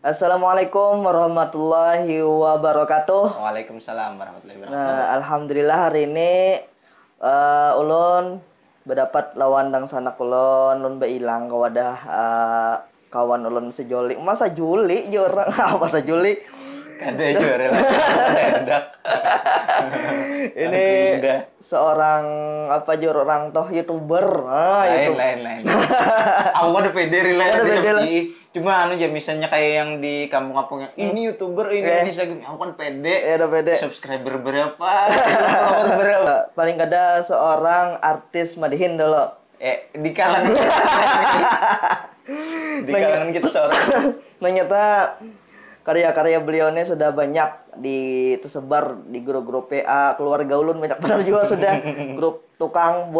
Assalamualaikum warahmatullahi wabarakatuh. Waalaikumsalam warahmatullahi wabarakatuh. Nah, alhamdulillah hari ini ulun berdapat lawan dang sanak ulun beilang kawadah kawan ulun sejoli. Masa juli je orang apa sejuli? Kada juga relasi hendak. Ini seorang apa jur orang toh YouTuber. Lain. Aku ada pede relasi di cuma anu ya misalnya kayak yang di kampung-kampung yang ini YouTuber ini Instagram aku kan pede. Udah pede. Subscriber berapa? Follower berapa? Paling kada seorang artis madihin dulu. Di kalangan di kalangan kita seorang. Ternyata karya-karya beliau ini sudah banyak tersebar di grup-grup PA keluarga ulun banyak benar juga sudah grup tukang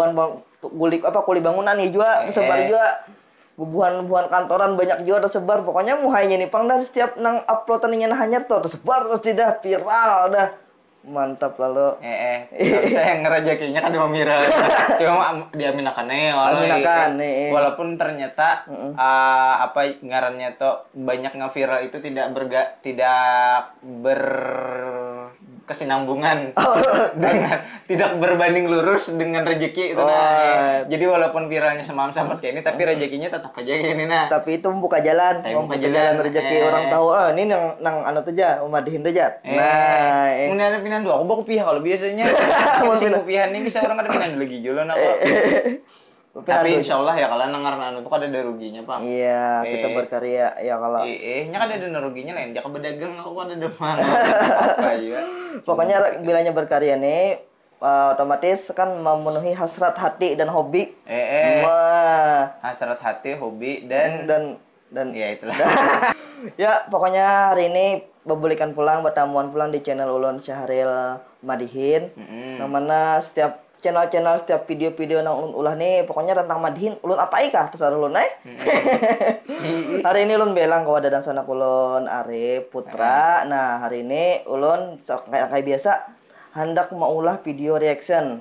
kuli bangunan nih juga tersebar juga bubuhan kantoran banyak juga tersebar pokoknya muhainya nih pang dari setiap nang uploadannya hanyar tuh tersebar pasti dah viral dah mantap lalu tapi saya ngerajakinya kan memira cuma diaminakan walaupun ternyata apa ngarannya tuh banyak nge-viral itu tidak berkesinambungan dengan tidak berbanding lurus dengan rezeki itu jadi walaupun viralnya semalam-samat kayak ini tapi rezekinya tetap aja kayak ini tapi itu membuka jalan jalan rezeki orang tahu ini nang anu tuh aja umadihin tuh aja ini ada pindah dua aku baku pihak kalau biasanya sing pihan ini bisa orang ada pindah lagi jualan aku tapi insyaallah ya kalau nangar anu tuh ada ruginya Pak. Iya kita berkarya ya kalau nya kan ada ruginya lain jangan berdagang aku kan ada apa juga pokoknya bilanya berkarya nih otomatis kan memenuhi hasrat hati dan hobi hasrat hati hobi dan ya itulah ya pokoknya hari ini bebulikan pulang bertamuan pulang di channel ulun Syahril Madihin yang mana setiap channel setiap video-video nang ulun ulah nih pokoknya tentang Madihin ulun apa kah terserah ulun hari ini ulun belang kawan dan sanak ulun Arif Putra nah hari ini ulun kayak biasa hendak maulah video reaction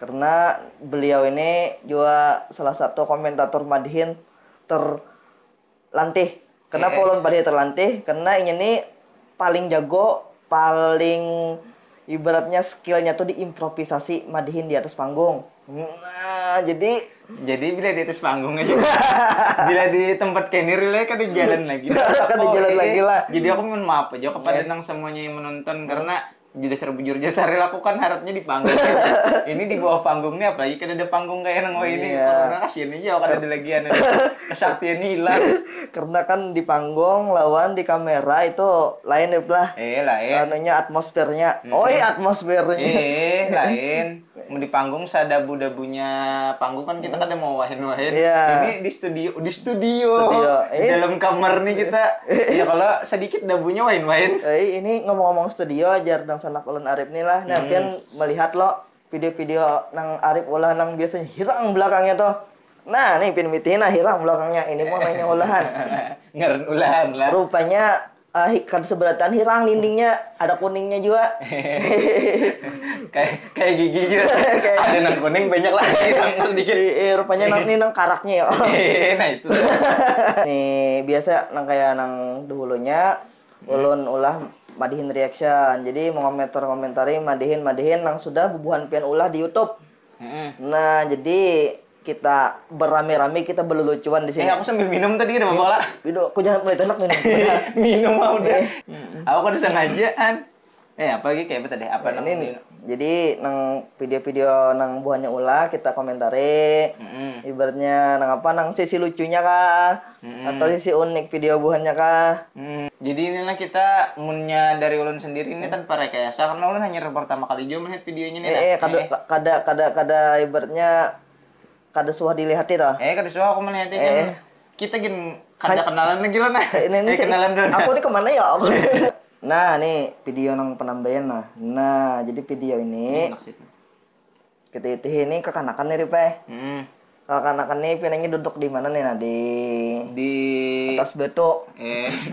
karena beliau ini juga salah satu komentator Madihin terlantih kenapa ulun pada terlantih karena ini paling jago paling ibaratnya skillnya tuh di improvisasi Madihin di atas panggung. Nah, jadi bila di atas panggung aja. Bila di tempat kenir kan di jalan lagi. Kan di jalan lagi lah. Jadi aku mohon maaf aja kepada nang semuanya yang menonton karena bujur jasa lakukan harapnya di panggung. Ini di bawah panggungnya apalagi kan ada panggung kayak nang ini. Orang kasihan aja kan ada lagi kesaktian hilang. Karena kan di panggung lawan di kamera itu lain lah. Lain. Anunya atmosfernya. Atmosfernya. Lain. Mau di panggung sadabu-dabunya panggung kan kita kan mau wahin-wahin. Ini di studio. Dalam kamar nih kita. Ya kalau sedikit dabunya wahin-wahin. Ini ngomong-ngomong studio aja nang sanak ulun Arif nih lah. Nah, pian melihat lo video-video nang Arif ulah nang biasanya hirang belakangnya tuh. Nah, nih pian mitina hirang belakangnya. Ini mah mainnya olahan. Ngeren olahan lah. Rupanya kan seberatan hirang dindingnya ada kuningnya juga. kayak gigi juga. Ada nang kuning banyak lah hirang dikit. Rupanya nang karaknya ya. Nah itu. Nih biasa nang kayak nang dahulunya ulun ulah Madihin reaction. Jadi mengomentari Madihin nang sudah bubuhan pian ulah di YouTube. Nah, jadi kita berame-rame kita berlelucuan di sini. Aku sambil minum tadi udah bola. Aku jangan mulai tenang minum. Minum udah. Aku kan sengajaan. Apalagi kayak apa tadi? Apa ini? Jadi nang video-video nang buahnya ulah kita komentari. Ibaratnya nang sisi lucunya kah? Atau sisi unik video buahnya kah? Jadi inilah kita munnya dari ulun sendiri ini tanpa rekayasa karena ulun hanya pertama kali juga melihat videonya nih. Kada ibaratnya kada suah dilihat itu. Kada suah aku melihat kan. Kita kada kenalan lagi lah nah. Ini kenalan dulu. Aku ini kemana ya aku? Nah, nih video nang penambahan nah. Nah, jadi video ini kita ini kekanakan nih Ripe. Kekanakan nih pinangnya duduk di mana nih nah di atas batu.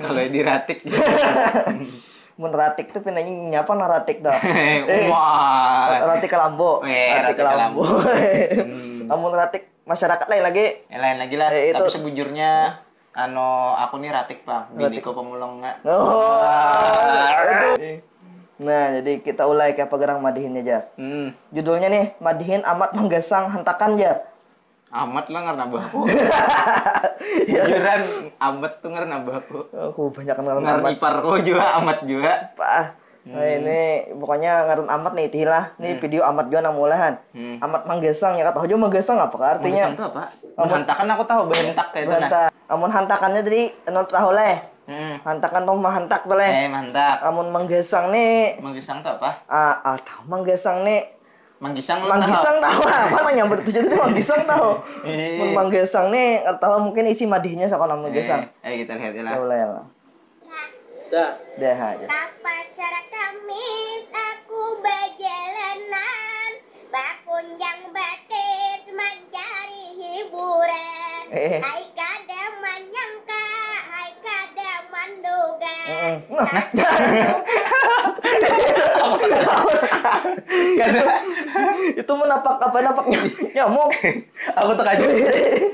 Kalau di ratik. Mun ratik tuh pinanya nyapa naratik dah. Wah. Ratik Kelambo. Ratik Kelambo. Amun ratik masyarakat lain lagi. Lain lagi lah. Tapi sebujurnya aku nih Ratik, Pak. Biniku pemulung nggak. Oh. Aduh. Nah, jadi kita ulai ke pegerang madihinnya, Jar. Judulnya nih, Madihin Amat Menggesang Hentakan, Jar. Amat lah ngarana baku. Jujuran amat tuh ngarana baku. Aku banyak ngaran Ngaran amat. iparku juga amat juga. Pak. Nah, ini pokoknya ngaran amat nih itilah. Nih video amat juga namulahan. Amat menggesang ya kata aja menggesang apa artinya? Menggesang itu apa? Menghantakan aku tahu behentak kayak itu nah. Hantak. Amun hantakannya tadi anu tahu leh. Hantakan tuh mahantak tuh leh. Mantap. Amun menggesang nih. Menggesang itu apa? Tahu menggesang nih. Manggisang lu Manggisang tahu apa lah nyamber itu jadi manggisang tahu. Iya. Mun manggesang nih tahu mungkin isi madihnya sakona manggesang. Kita lihat ya lah. Ya ulah ya lah. Dah aja. Pasar Kamis aku berjalanan, bakunjang batis mencari hiburan. Hai kada menyangka, hai kada menduga. Itu menapak apa napaknya nyamuk. Aku tak kaget.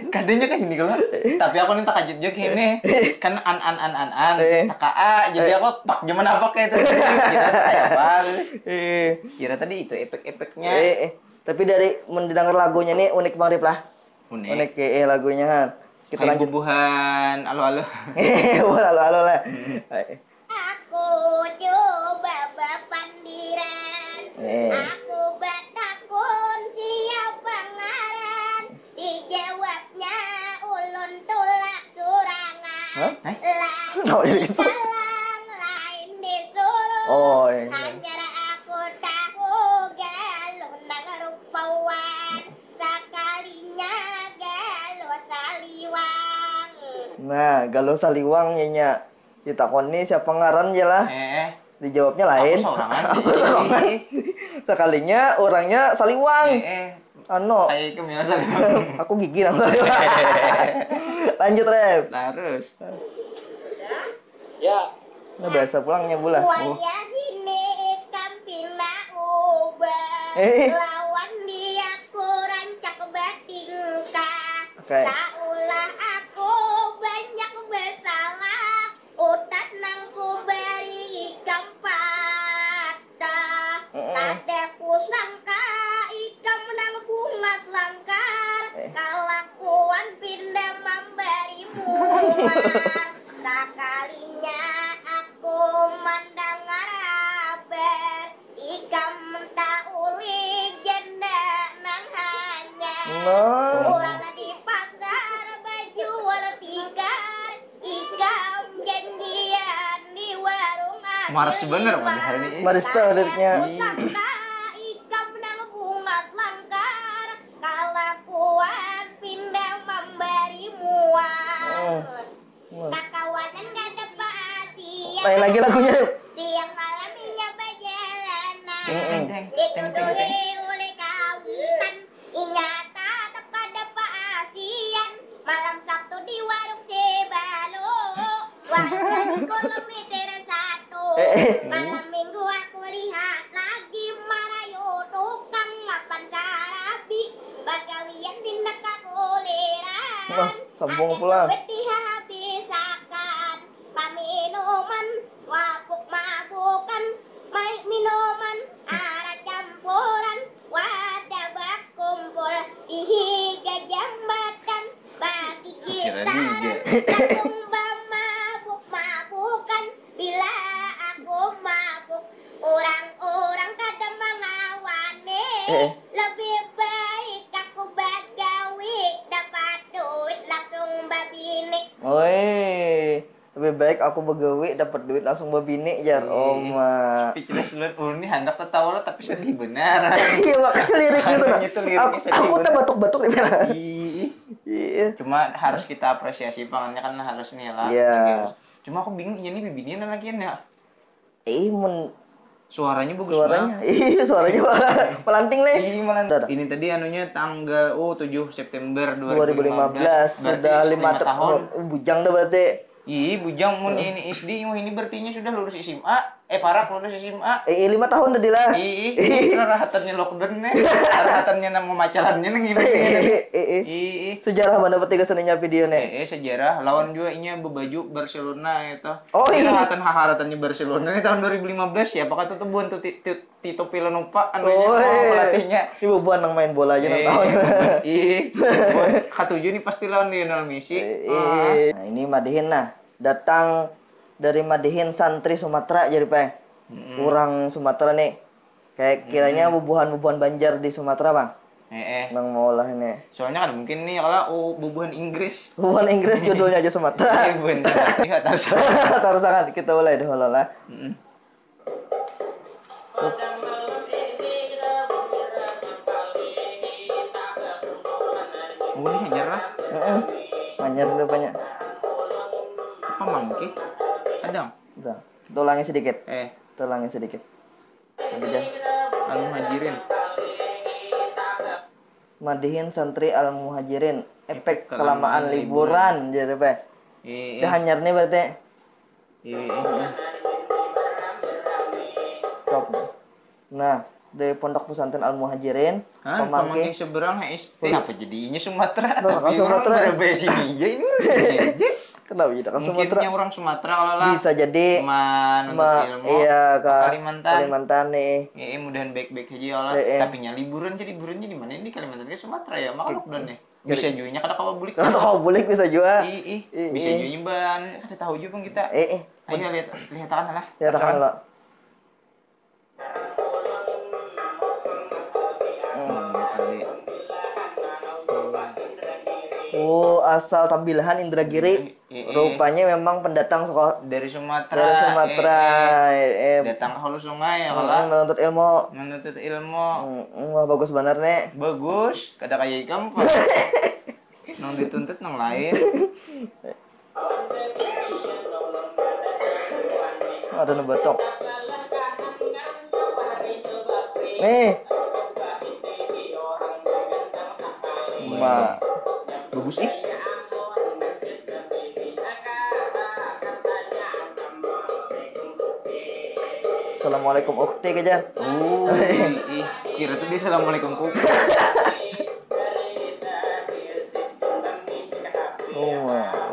Kadenya kan ini kalau. Tapi aku nih tak kaget juga ini. Kan an. Saka jadi aku pak zaman apa kayak itu. Kira kayak apa? Kira tadi itu efek-efeknya. Tapi dari mendengar lagunya nih unik banget lah. Unik lagunya kan. Kita Kayak lanjut. bubuhan alo-alo. Halo lah. Aku coba bapandiran, aku batakun siapa ngaran, dijawabnya ulun tulak surangan. Lain kalang, lain disuruh. Oh, iya. Hanya aku tahu galon nang rupawan, sekalinya galo saliwang. Nah, galau saliwang nya. Ditakoni siapa ngaran ya lah. Dijawabnya lain. Aku sorangan. Sekalinya orangnya saliwang. Ano? Kayak kemana saliwang. Aku gigi nang saliwang. Lanjut, Rep. Terus. Ya. Nah, biasa pulangnya bula. Wayah ini kampina ubah, lawan dia kurang cak batingka. Oke. Saulah aku banyak bersalah, utas nang ku beri ikam patah. Kada ku sangka ikam nang bungas langkar, kalakuan pindah memberi muar. Sekalinya aku mendengar kabar ikam tak uli janda nang hanya orang di pasar baju wala tikar ikam janjian di warung Maras bener Pak hari ini. Maris tuh adiknya. sangka ikam nang bungas langkar kalakuan pindah memberi muar. Kakawanan gak ada pasia. Lain lagi lagunya. Siang malam ia berjalanan. Dituduhi oleh kawitan. Inyata tak pada paasian. Malam Sabtu di warung Sebalo. Warga di kilometer 1. Malam Minggu aku lihat lagi marayo tukang mapan sarabi. Bagawian pindah ke kuliran. Sambung pula. Habisakan paminuman mabuk-mabukan minuman arah campuran wadah berkumpul di higa jambatan bagi kita langsung mabuk-mabukan bila aku mabuk orang-orang kadang mengawani lebih baik aku bagawi dapat duit langsung babinik. Oi, lebih baik aku begawi dapat duit langsung babine jar. Oma. Speechless lu ini hendak tertawa lo tapi sedih benar. Iya makanya lirik gitu. Itu liriknya sedih Aku bener. tuh batuk-batuk di mana. Iya. Cuma harus kita apresiasi pangannya kan harus nih lah. Iya. Cuma aku bingung ini bibinian lagi ya. Suaranya bagus Suaranya. banget. Iya, suaranya pelanting leh. Ini tadi anunya tanggal 7 September 2015 sudah 5 tahun. Bujang dah berarti. Ih, bujang mun ini SD, ini berarti sudah lulus SMA. Parah kalau udah SMA. 5 tahun tadi lah. Rahatannya lockdown nih. Rahatannya nama macalannya nang ini. Sejarah mana petiga seninya video nih? Sejarah lawan juga inya bebaju Barcelona itu. Oh, iya. Rahatan-haratannya Barcelona ini tahun 2015 ya. Apakah tuh buan tuh Tito Villanueva anunya pelatihnya. Ibu buan nang main bola aja nang tahun. Katuju nih pasti lawan Lionel Messi. Nah, ini Madihin nah. Datang dari Madihin santri Sumatera jadi Pak. Orang Sumatera nih. Kayak kiranya bubuhan-bubuhan Banjar di Sumatera, Bang. Nang mau lah ini. Soalnya kan mungkin nih kalau bubuhan Inggris. Bubuhan Inggris judulnya aja Sumatera. Iya, taruh sangat kita mulai deh lah. Oh, ini hajar lah. Banyak rupanya. Apa mangke? Adang. Tuh, tulangnya sedikit. Tulangnya sedikit. Jangan. Al-Muhajirin. Madihin santri Al-Muhajirin. Efek kelamaan liburan jadi Pak. Itu hanyar nih berarti. Top. Nah, dari Pondok Pesantren Al-Muhajirin, Pemangking seberang apa jadinya Sumatera? Tapi Sumatera. Berapa sini aja ini. Kenapa tidak ke Sumatera? Mungkinnya orang Sumatera kalau lah. Bisa jadi menuntut ilmu. Iya, ke Kalimantan nih. Mudahan baik-baik aja Allah. Tapi nya liburan jadi liburannya di mana ini Kalimantan ke Sumatera ya? Maka lockdown nih. Bisa jualnya kada kawa bulik. Kada kawa bulik bisa jual. Bisa jualnya ban. Kada tahu juga bang kita. Ayo lihat lah. Lihat lah. Oh, asal tambilahan Indragiri. Rupanya memang pendatang dari Sumatera. Datang ke hulu sungai ya kalau menuntut ilmu. Wah, bagus benar nih. Bagus, kada kayak ikam pak. Nang dituntut nang lain. Ada nebatok. Nih. Bagus ih. Assalamualaikum ukti kejar. Kira tuh dia assalamualaikum kuk.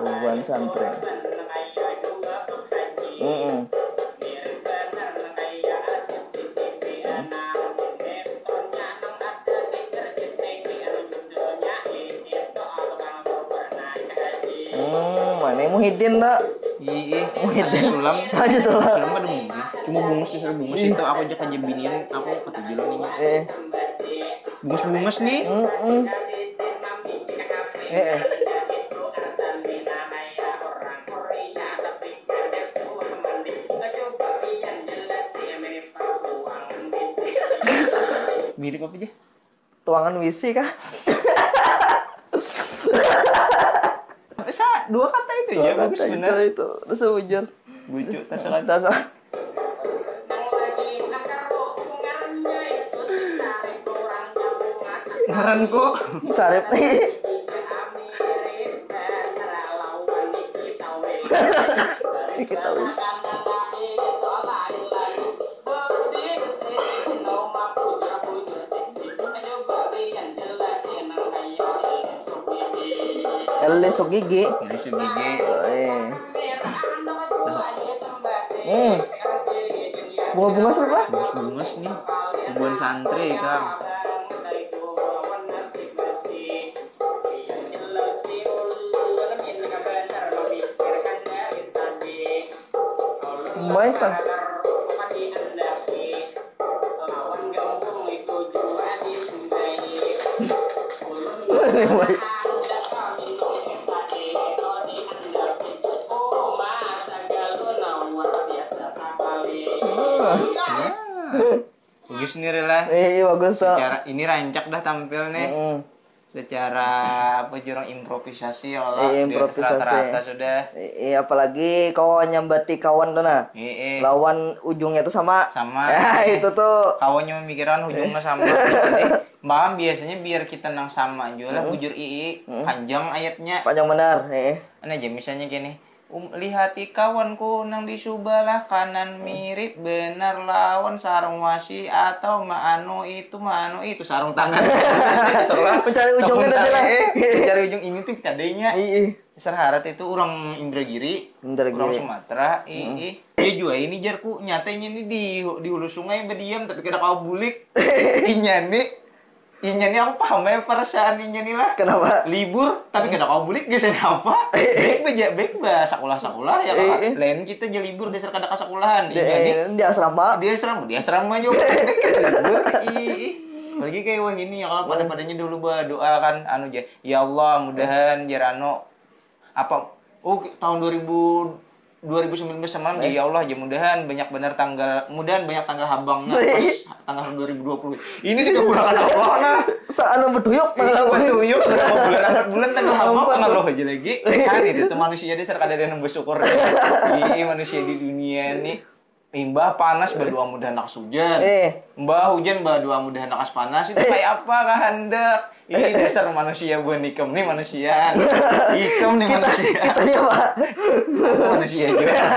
Bukan santri. Mana Muhyiddin nak? Muhyiddin Sulam. Aja Sulam. Sulam ada mungkin. Cuma bungus itu aku aja aja binian aku ketujuh lo nih. Bungus nih. Mirip apa aja? Tuangan WC kah? Dua kata itu ya, bagus benar. Itu rasa bujur. Bujuk, terserah. Ngaran kok. Sarip nih. Elisuk gigi. Bunga-bunga serba? Bunga nih. Hubungan santri, Kang. Baik, Kang. Baik. Bagus nih Rela. Bagus tuh. Secara ini rancak dah tampil nih. Secara apa jurang improvisasi Allah improvisasi. Rata-rata sudah. Apalagi kau nyambati kawan tuh nah. Lawan ujungnya tuh sama. Itu tuh. Kawannya memikirkan ujungnya sama. Bahkan biasanya biar kita nang sama juga lah bujur panjang ayatnya. Panjang benar. Aja misalnya gini. lihati kawanku nang di sebelah kanan mirip benar lawan sarung wasi atau maanu itu sarung tangan. Pencari ujungnya adalah Pencari ujung ini tuh cadenya. Ii. Serharat itu orang Indragiri, orang Sumatera, dia juga ini jarku nyatanya ini di hulu sungai berdiam tapi kada kau bulik. Inya nih aku paham ya perasaan inya nih lah. Kenapa? Libur tapi kada kau bulik geus apa? Baik ba sekolah ya kan. Lain kita je libur dasar kada ka sekolahan. Inya nih Di asrama. Di asrama juga. Libur. Apalagi kayak wah ini ya kalau pada-padanya dulu doa kan anu aja. Ya Allah mudahan jarano tahun 2019 semalam ya Allah mudahan banyak banyak tanggal habangnya pas tanggal 2020. Ini dikabulkan Allah nah. Saat beduyuk Beduyuk berapa bulan tanggal habang pengaruh aja lagi. Hari itu manusia di serka ada yang bersyukur. Ini manusia di dunia nih. Mbah panas berdoa mudah nak hujan. Mbah hujan berdoa mudah nak panas itu kayak apa kehendak? Ini dasar manusia bukan ikem nih manusia. Ikem nih manusia. Kita apa? Manusia juga.